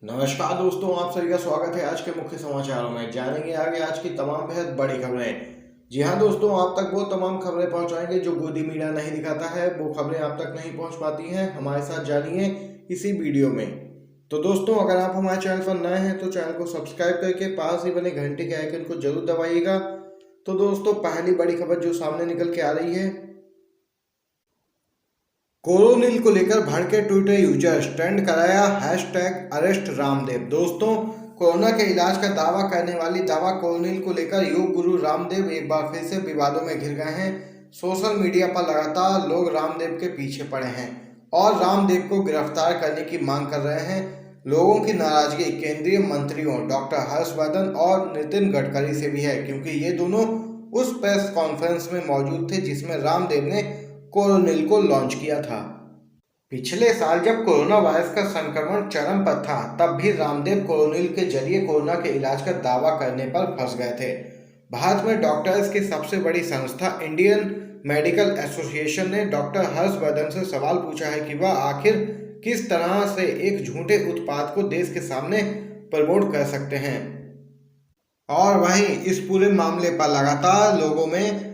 नमस्कार दोस्तों, आप सभी का स्वागत है आज के मुख्य समाचारों में। जानेंगे आगे आज की तमाम बेहद बड़ी खबरें। जी हां दोस्तों, आप तक वो तमाम खबरें पहुंचाएंगे जो गोदी मीडिया नहीं दिखाता है। वो खबरें आप तक नहीं पहुंच पाती हैं, हमारे साथ जानिए इसी वीडियो में। तो दोस्तों, अगर आप हमारे चैनल पर नए हैं तो चैनल को सब्सक्राइब करके पास ही बने घंटे के आइकन को जरूर दबाइएगा। तो दोस्तों, पहली बड़ी खबर जो सामने निकल के आ रही है, कोरोनिल को लेकर भड़के ट्विटर यूजर्स, ट्रेंड कराया हैशटैग अरेस्ट रामदेव। दोस्तों, कोरोना के इलाज का दावा करने वाली दवा कोरोनिल को लेकर योग गुरु रामदेव एक बार फिर से विवादों में घिर गए हैं। सोशल मीडिया पर लगातार लोग रामदेव के पीछे पड़े हैं और रामदेव को गिरफ्तार करने की मांग कर रहे हैं। लोगों की नाराजगी केंद्रीय मंत्रियों डॉक्टर हर्षवर्धन और नितिन गडकरी से भी है, क्योंकि ये दोनों उस प्रेस कॉन्फ्रेंस में मौजूद थे जिसमें रामदेव ने कोरोनिल को लॉन्च किया था। पिछले साल जब कोरोना वायरस का संक्रमण चरम पर था, तब भी रामदेव कोरोनिल के जरिए कोरोना के इलाज का दावा करने पर फंस गए थे। भारत में डॉक्टर्स की सबसे बड़ी संस्था इंडियन मेडिकल एसोसिएशन ने डॉक्टर हर्षवर्धन से सवाल पूछा है कि वह आखिर किस तरह से एक झूठे उत्पाद को देश के सामने प्रमोट कर सकते हैं। और वहीं इस पूरे मामले पर लगातार लोगों में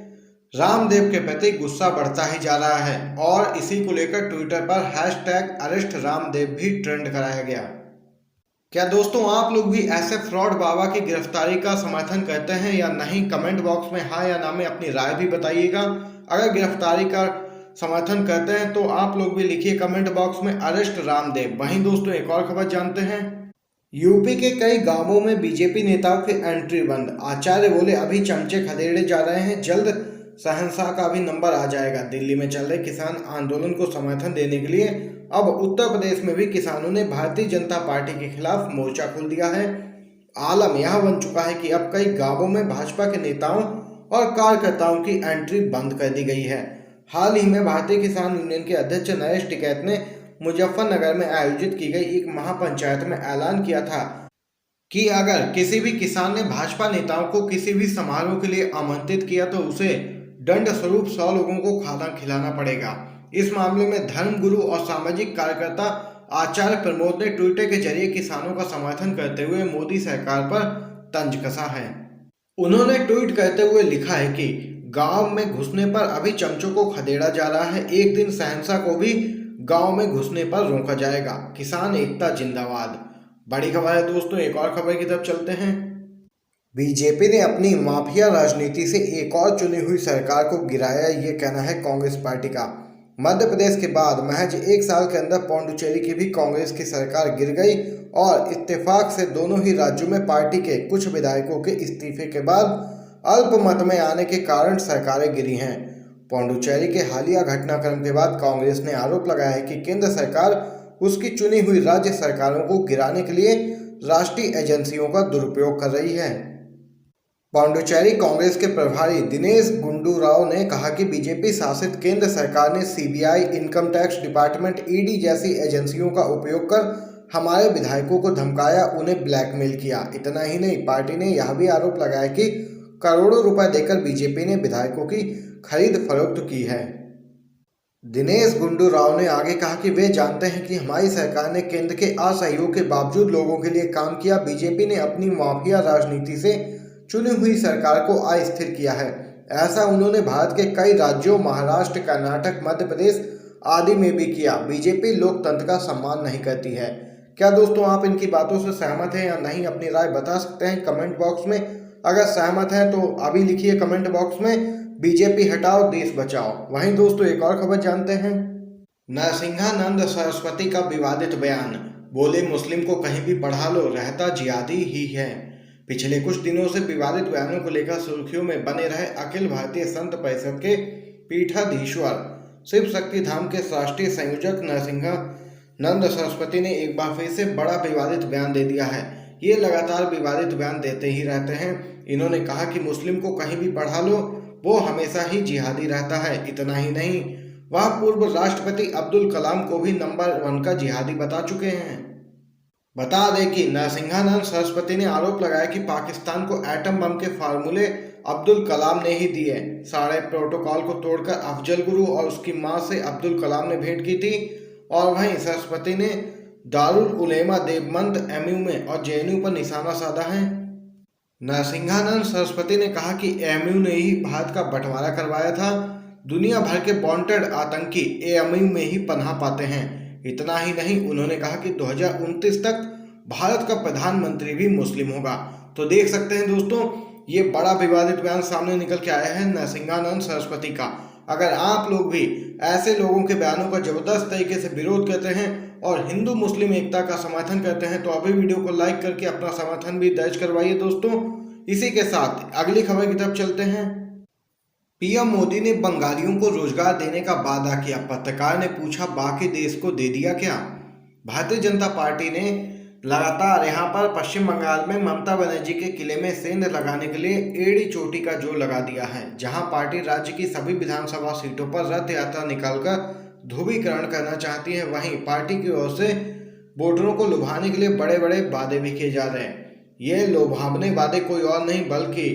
रामदेव के प्रति गुस्सा बढ़ता ही जा रहा है और इसी को लेकर ट्विटर पर हैशटैग अरेस्ट रामदेव भी ट्रेंड कराया गया। क्या दोस्तों, आप लोग भी ऐसे फ्रॉड बाबा की गिरफ्तारी का समर्थन करते हैं या नहीं? कमेंट बॉक्स में हाँ या ना में अपनी राय भी बताइएगा। अगर गिरफ्तारी का समर्थन करते हैं तो आप लोग भी लिखिए कमेंट बॉक्स में अरेस्ट रामदेव। वहीं दोस्तों, एक और खबर जानते हैं। यूपी के कई गांवों में बीजेपी नेताओं की एंट्री बंद। आचार्य बोले अभी चमचे खदेड़े जा रहे हैं, जल्द शहंशाह का भी नंबर आ जाएगा। दिल्ली में चल रहे किसान आंदोलन को समर्थन देने के लिए अब उत्तर प्रदेश में भी किसानों ने भारतीय जनता पार्टी के खिलाफ मोर्चा खोल दिया है। आलम यह बन चुका है कि अब कई गांवों में भाजपा के नेताओं और कार्यकर्ताओं की एंट्री बंद कर दी गई है। हाल ही में भारतीय किसान यूनियन के अध्यक्ष नरेश टिकैत ने मुजफ्फरनगर में आयोजित की गई एक महापंचायत में ऐलान किया था कि अगर किसी भी किसान ने भाजपा नेताओं को किसी भी समारोह के लिए आमंत्रित किया तो उसे दंड स्वरूप 100 लोगों को खाना खिलाना पड़ेगा। इस मामले में धर्म गुरु और सामाजिक कार्यकर्ता आचार्य प्रमोद ने ट्विटर के जरिए किसानों का समर्थन करते हुए मोदी सरकार पर तंज कसा है। उन्होंने ट्वीट करते हुए लिखा है कि गांव में घुसने पर अभी चमचों को खदेड़ा जा रहा है, एक दिन शहंशाह को भी गांव में घुसने पर रोका जाएगा। किसान एकता जिंदाबाद। बड़ी खबर है दोस्तों, एक और खबर की तरफ चलते हैं। बीजेपी ने अपनी माफिया राजनीति से एक और चुनी हुई सरकार को गिराया, ये कहना है कांग्रेस पार्टी का। मध्य प्रदेश के बाद महज एक साल के अंदर पौंडुचेरी की भी कांग्रेस की सरकार गिर गई और इत्तेफाक से दोनों ही राज्यों में पार्टी के कुछ विधायकों के इस्तीफे के बाद अल्पमत में आने के कारण सरकारें गिरी हैं। पौंडुचेरी के हालिया घटनाक्रम के बाद कांग्रेस ने आरोप लगाया है कि केंद्र सरकार उसकी चुनी हुई राज्य सरकारों को गिराने के लिए राष्ट्रीय एजेंसियों का दुरुपयोग कर रही है। पौंडुचेरी कांग्रेस के प्रभारी दिनेश गुंडू राव ने कहा कि बीजेपी शासित केंद्र सरकार ने CBI, income tax department, ED जैसी एजेंसियों का उपयोग कर हमारे विधायकों को धमकाया, उन्हें ब्लैकमेल किया। इतना ही नहीं, पार्टी ने यह भी आरोप लगाया कि करोड़ों रुपए देकर बीजेपी ने विधायकों की खरीद फरोख्त की है। दिनेश गुंडू राव ने आगे कहा कि वे जानते हैं कि हमारी सरकार ने केंद्र के असहयोग के बावजूद लोगों के लिए काम किया। बीजेपी ने अपनी माफिया राजनीति से चुनी हुई सरकार को अस्थिर किया है। ऐसा उन्होंने भारत के कई राज्यों महाराष्ट्र, कर्नाटक, मध्य प्रदेश आदि में भी किया। बीजेपी लोकतंत्र का सम्मान नहीं करती है। क्या दोस्तों, आप इनकी बातों से सहमत हैं या नहीं? अपनी राय बता सकते हैं कमेंट बॉक्स में। अगर सहमत हैं तो अभी लिखिए कमेंट बॉक्स में बीजेपी हटाओ देश बचाओ। वहीं दोस्तों, एक और खबर जानते हैं। नरसिंहानंद सरस्वती का विवादित बयान, बोले मुस्लिम को कहीं भी पढ़ा लो, रहता जिहादी ही है। पिछले कुछ दिनों से विवादित बयानों को लेकर सुर्खियों में बने रहे अखिल भारतीय संत परिषद के पीठाधीश्वर शिव शक्ति धाम के राष्ट्रीय संयोजक नरसिंहानंद सरस्वती ने एक बार फिर से बड़ा विवादित बयान दे दिया है। ये लगातार विवादित बयान देते ही रहते हैं। इन्होंने कहा कि मुस्लिम को कहीं भी पढ़ा लो, वो हमेशा ही जिहादी रहता है। इतना ही नहीं, वह पूर्व राष्ट्रपति अब्दुल कलाम को भी नंबर 1 का जिहादी बता चुके हैं। बता दें कि नरसिंहानंद सरस्वती ने आरोप लगाया कि पाकिस्तान को एटम बम के फार्मूले अब्दुल कलाम ने ही दिए। सारे प्रोटोकॉल को तोड़कर अफजल गुरु और उसकी मां से अब्दुल कलाम ने भेंट की थी। और वहीं सरस्वती ने दारुल उलेमा देवबंद एमयू में और जेएनयू पर निशाना साधा है। नरसिंहानंद सरस्वती ने कहा कि एएमयू ने ही भारत का बंटवारा करवाया था। दुनिया भर के वांटेड आतंकी एएमयू में ही पनाह पाते हैं। इतना ही नहीं, उन्होंने कहा कि 2029 तक भारत का प्रधानमंत्री भी मुस्लिम होगा। तो देख सकते हैं दोस्तों, ये बड़ा विवादित बयान सामने निकल के आया है नरसिंहानंद सरस्वती का। अगर आप लोग भी ऐसे लोगों के बयानों का जबरदस्त तरीके से विरोध करते हैं और हिंदू मुस्लिम एकता का समर्थन करते हैं तो अभी वीडियो को लाइक करके अपना समर्थन भी दर्ज करवाइए दोस्तों। इसी के साथ अगली खबर की तरफ चलते हैं। पीएम मोदी ने बंगालियों को रोजगार देने का वादा किया। पत्रकार ने पूछा, बाकी देश को दे दिया क्या? भारतीय जनता पार्टी ने लगातार यहां पर पश्चिम बंगाल में ममता बनर्जी के किले में सेंध लगाने के लिए एड़ी चोटी का जोर लगा दिया है। जहां पार्टी राज्य की सभी विधानसभा सीटों पर रथ यात्रा निकालकर ध्रुवीकरण करना चाहती है, वहीं पार्टी की ओर से वोटरों को लुभाने के लिए बड़े बड़े वादे भी किए जा रहे हैं। ये लुभावने वादे कोई और नहीं बल्कि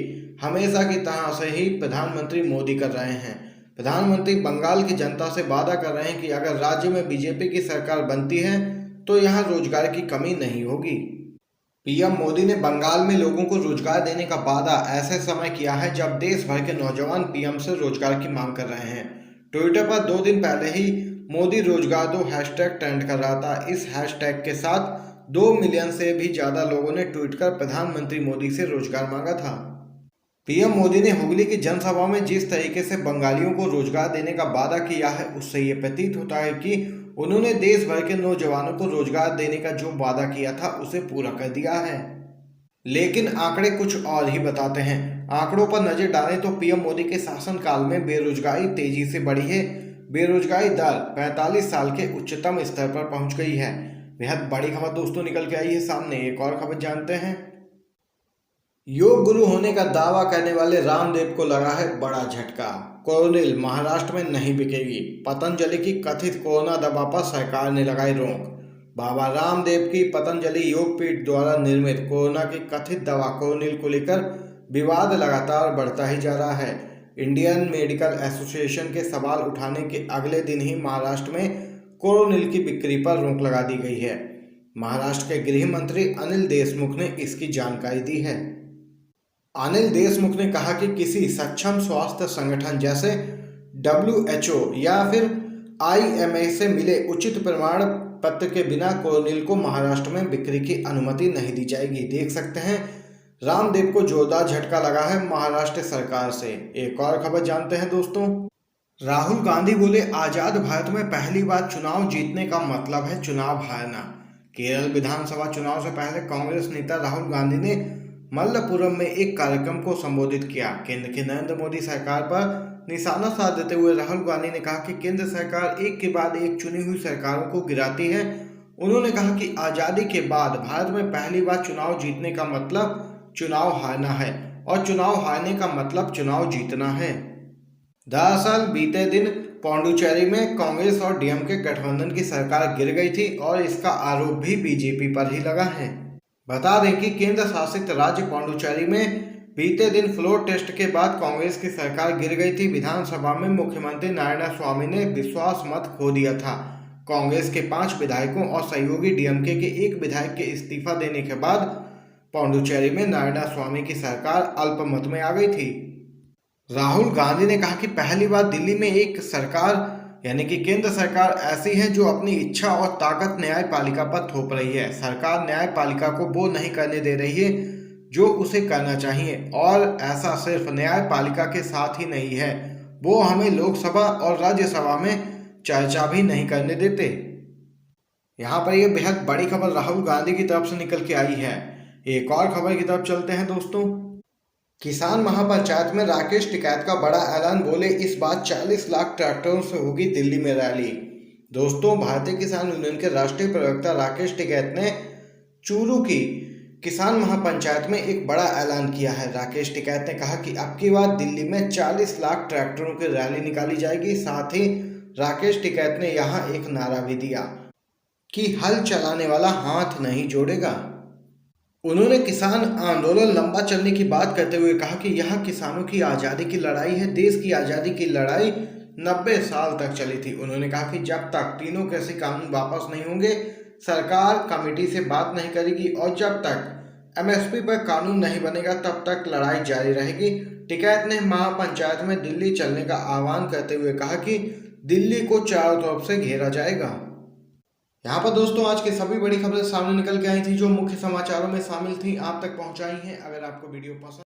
हमेशा की तरह से ही प्रधानमंत्री मोदी कर रहे हैं। प्रधानमंत्री बंगाल की जनता से वादा कर रहे हैं कि अगर राज्य में बीजेपी की सरकार बनती है तो यहाँ रोजगार की कमी नहीं होगी। पीएम मोदी ने बंगाल में लोगों को रोजगार देने का वादा ऐसे समय किया है जब देश भर के नौजवान पीएम से रोजगार की मांग कर रहे हैं। ट्विटर पर 2 दिन पहले ही मोदी रोजगार दो हैशटैग ट्रेंड कर रहा था। इस हैशटैग के साथ 2 मिलियन से भी ज्यादा लोगों ने ट्वीट कर प्रधानमंत्री मोदी से रोजगार मांगा था। पीएम मोदी ने हुगली की जनसभा में जिस तरीके से बंगालियों को रोजगार देने का वादा किया है उससे ये प्रतीत होता है कि उन्होंने देश भर के नौजवानों को रोजगार देने का जो वादा किया था उसे पूरा कर दिया है। लेकिन आंकड़े कुछ और ही बताते हैं। आंकड़ों पर नजर डालें तो पीएम मोदी के शासनकाल में बेरोजगारी तेजी से बढ़ी है। बेरोजगारी दर 45 साल के उच्चतम स्तर पर पहुंच गई है। बेहद बड़ी खबर दोस्तों निकल के आई है सामने। एक और खबर जानते हैं। योग गुरु होने का दावा करने वाले रामदेव को लगा है बड़ा झटका। कोरोनिल महाराष्ट्र में नहीं बिकेगी। पतंजलि की कथित कोरोना दवा पर सरकार ने लगाई रोक। बाबा रामदेव की पतंजलि योगपीठ द्वारा निर्मित कोरोना की कथित दवा कोरोनिल को लेकर विवाद लगातार बढ़ता ही जा रहा है। इंडियन मेडिकल एसोसिएशन के सवाल उठाने के अगले दिन ही महाराष्ट्र में कोरोनिल की बिक्री पर रोक लगा दी गई है। महाराष्ट्र के गृह मंत्री अनिल देशमुख ने इसकी जानकारी दी है। अनिल देशमुख ने कहा कि किसी सक्षम स्वास्थ्य संगठन जैसे WHO या फिर IMA से मिले उचित प्रमाण पत्र के बिना कोरोनिल को महाराष्ट्र में बिक्री की अनुमति नहीं दी जाएगी। देख सकते हैं रामदेव को जोरदार झटका लगा है महाराष्ट्र सरकार से। एक और खबर जानते हैं दोस्तों। राहुल गांधी बोले, आजाद भारत में पहली बार चुनाव जीतने का मतलब है चुनाव हारना। केरल विधानसभा चुनाव से पहले कांग्रेस नेता राहुल गांधी ने मल्लपुरम में एक कार्यक्रम को संबोधित किया। केंद्र की नरेंद्र मोदी सरकार पर निशाना साधते हुए राहुल गांधी ने कहा कि केंद्र सरकार एक के बाद एक चुनी हुई सरकारों को गिराती है। उन्होंने कहा कि आजादी के बाद भारत में पहली बार चुनाव जीतने का मतलब चुनाव हारना है और चुनाव हारने का मतलब चुनाव जीतना है। दरअसल बीते दिन पौंडुचेरी में कांग्रेस और डीएमके गठबंधन की सरकार गिर गई थी और इसका आरोप भी बीजेपी पर ही लगा है। बता दें कि केंद्र शासित राज्य पौंडुचेरी में बीते दिन फ्लोर टेस्ट के बाद कांग्रेस की सरकार गिर गई थी। विधानसभा में मुख्यमंत्री नारायणस्वामी ने विश्वास मत खो दिया था। कांग्रेस के 5 विधायकों और सहयोगी डीएमके के 1 विधायक के इस्तीफा देने के बाद पौंडुचेरी में नारायणस्वामी की सरकार अल्पमत में आ गई थी। राहुल गांधी ने कहा कि पहली बार दिल्ली में एक सरकार यानी कि केंद्र सरकार ऐसी है जो अपनी इच्छा और ताकत न्यायपालिका पर थोप रही है। सरकार न्यायपालिका को वो नहीं करने दे रही है जो उसे करना चाहिए, और ऐसा सिर्फ न्यायपालिका के साथ ही नहीं है, वो हमें लोकसभा और राज्यसभा में चर्चा भी नहीं करने देते। यहाँ पर यह बेहद बड़ी खबर राहुल गांधी की तरफ से निकल के आई है। एक और खबर की तरफ चलते हैं दोस्तों। किसान महापंचायत में राकेश टिकैत का बड़ा ऐलान। बोले, इस बार 40 लाख ट्रैक्टरों से होगी दिल्ली में रैली। दोस्तों, भारतीय किसान यूनियन के राष्ट्रीय प्रवक्ता राकेश टिकैत ने चूरू की किसान महापंचायत में एक बड़ा ऐलान किया है। राकेश टिकैत ने कहा कि अब की बार दिल्ली में 40 लाख ट्रैक्टरों की रैली निकाली जाएगी। साथ ही राकेश टिकैत ने यहाँ एक नारा भी दिया कि हल चलाने वाला हाथ नहीं जोड़ेगा। उन्होंने किसान आंदोलन लंबा चलने की बात करते हुए कहा कि यह किसानों की आज़ादी की लड़ाई है। देश की आज़ादी की लड़ाई 90 साल तक चली थी। उन्होंने कहा कि जब तक तीनों कृषि कानून वापस नहीं होंगे सरकार कमेटी से बात नहीं करेगी और जब तक एमएसपी पर कानून नहीं बनेगा तब तक लड़ाई जारी रहेगी। टिकैत ने महापंचायत में दिल्ली चलने का आह्वान करते हुए कहा कि दिल्ली को चारों तरफ से घेरा जाएगा। यहाँ पर दोस्तों आज की सभी बड़ी खबरें सामने निकल के आई थी जो मुख्य समाचारों में शामिल थी, आप तक पहुंचाई हैं। अगर आपको वीडियो पसंद